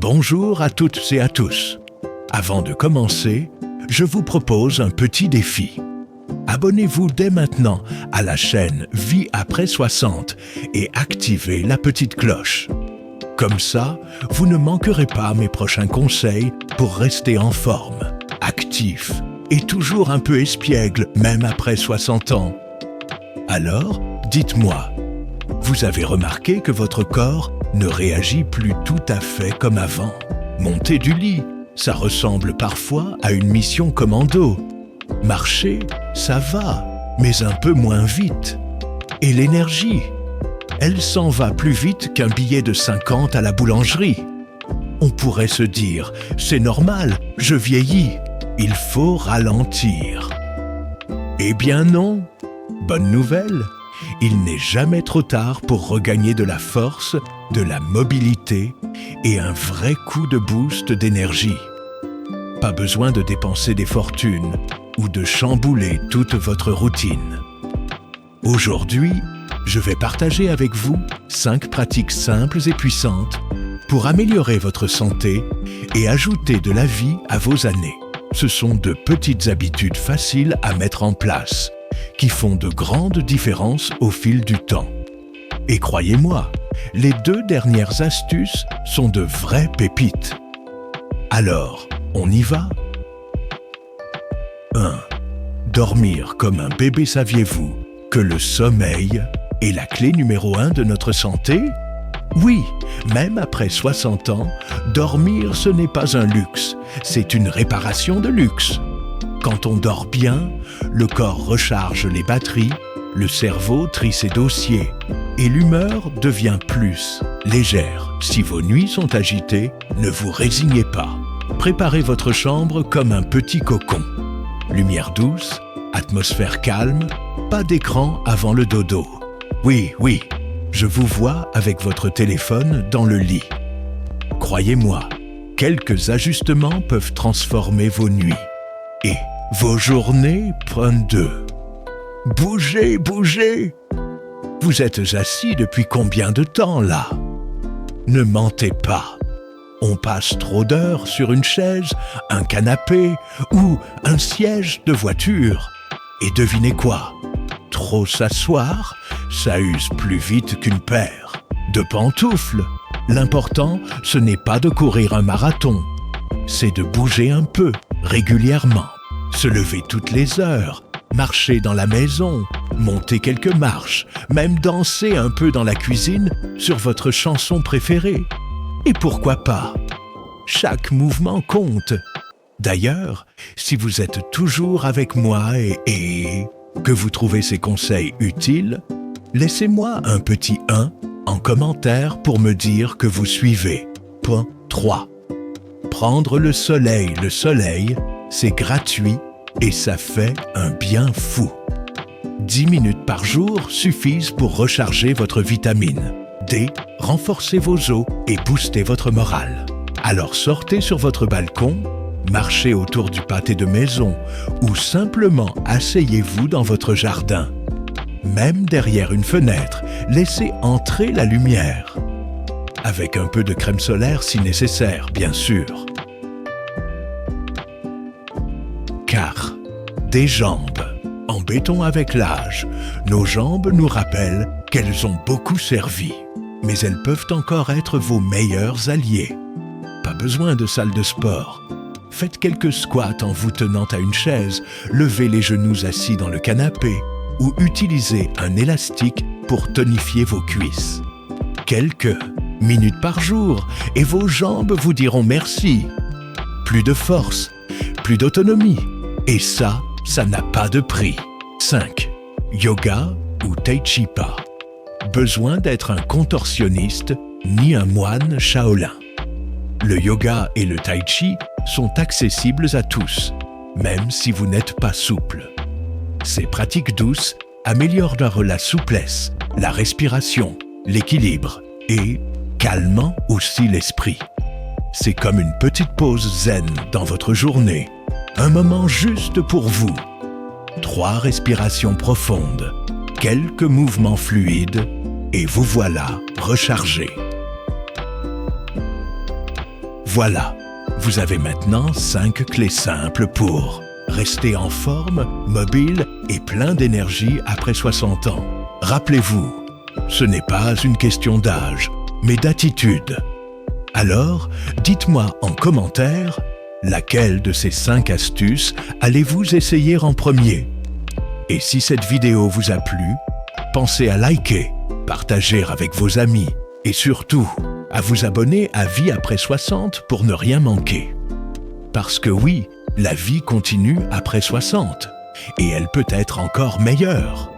Bonjour à toutes et à tous. Avant de commencer, je vous propose un petit défi. Abonnez-vous dès maintenant à la chaîne Vie après 60 et activez la petite cloche. Comme ça, vous ne manquerez pas mes prochains conseils pour rester en forme, actif et toujours un peu espiègle même après 60 ans. Alors, dites-moi, vous avez remarqué que votre corps ne réagit plus tout à fait comme avant. Monter du lit, ça ressemble parfois à une mission commando. Marcher, ça va, mais un peu moins vite. Et l'énergie, elle s'en va plus vite qu'un billet de 50 à la boulangerie. On pourrait se dire, c'est normal, je vieillis, il faut ralentir. Eh bien non, bonne nouvelle, il n'est jamais trop tard pour regagner de la force, de la mobilité et un vrai coup de boost d'énergie. Pas besoin de dépenser des fortunes ou de chambouler toute votre routine. Aujourd'hui, je vais partager avec vous 5 pratiques simples et puissantes pour améliorer votre santé et ajouter de la vie à vos années. Ce sont de petites habitudes faciles à mettre en place qui font de grandes différences au fil du temps. Et croyez-moi, les 2 dernières astuces sont de vraies pépites. Alors, on y va ? 1. Dormir comme un bébé. Saviez-vous que le sommeil est la clé numéro 1 de notre santé ? Oui, même après 60 ans, dormir ce n'est pas un luxe, c'est une réparation de luxe. Quand on dort bien, le corps recharge les batteries, le cerveau trie ses dossiers et l'humeur devient plus légère. Si vos nuits sont agitées, ne vous résignez pas. Préparez votre chambre comme un petit cocon. Lumière douce, atmosphère calme, pas d'écran avant le dodo. Oui, je vous vois avec votre téléphone dans le lit. Croyez-moi, quelques ajustements peuvent transformer vos nuits. Et vos journées prennent d'eux. Bougez! Vous êtes assis depuis combien de temps là? Ne mentez pas. On passe trop d'heures sur une chaise, un canapé ou un siège de voiture. Et devinez quoi? Trop s'asseoir, ça use plus vite qu'une paire de pantoufles. L'important, ce n'est pas de courir un marathon, c'est de bouger un peu, régulièrement. Se lever toutes les heures, marcher dans la maison, monter quelques marches, même danser un peu dans la cuisine sur votre chanson préférée. Et pourquoi pas? Chaque mouvement compte. D'ailleurs, si vous êtes toujours avec moi et que vous trouvez ces conseils utiles, laissez-moi un petit 1 en commentaire pour me dire que vous suivez. Point 3. Prendre le soleil. Le soleil, c'est gratuit et ça fait un bien fou. 10 minutes par jour suffisent pour recharger votre vitamine D, renforcer vos os et booster votre morale. Alors sortez sur votre balcon, marchez autour du pâté de maison ou simplement asseyez-vous dans votre jardin. Même derrière une fenêtre, laissez entrer la lumière. Avec un peu de crème solaire si nécessaire, bien sûr. Car des jambes. Embêtons avec l'âge. Nos jambes nous rappellent qu'elles ont beaucoup servi. Mais elles peuvent encore être vos meilleurs alliés. Pas besoin de salle de sport. Faites quelques squats en vous tenant à une chaise, levez les genoux assis dans le canapé ou utilisez un élastique pour tonifier vos cuisses. Quelques minutes par jour et vos jambes vous diront merci. Plus de force, plus d'autonomie. Et ça n'a pas de prix. 5. Yoga ou Tai Chi pas. Besoin d'être un contorsionniste ni un moine Shaolin. Le yoga et le Tai Chi sont accessibles à tous, même si vous n'êtes pas souple. Ces pratiques douces améliorent la souplesse, la respiration, l'équilibre et calmant aussi l'esprit. C'est comme une petite pause zen dans votre journée, un moment juste pour vous. 3 respirations profondes, quelques mouvements fluides et vous voilà rechargé. Voilà, vous avez maintenant 5 clés simples pour rester en forme, mobile et plein d'énergie après 60 ans. Rappelez-vous, ce n'est pas une question d'âge, mais d'attitude. Alors, dites-moi en commentaire, laquelle de ces 5 astuces allez-vous essayer en premier? Et si cette vidéo vous a plu, pensez à liker, partager avec vos amis et surtout à vous abonner à Vie après 60 pour ne rien manquer. Parce que oui, la vie continue après 60 et elle peut être encore meilleure.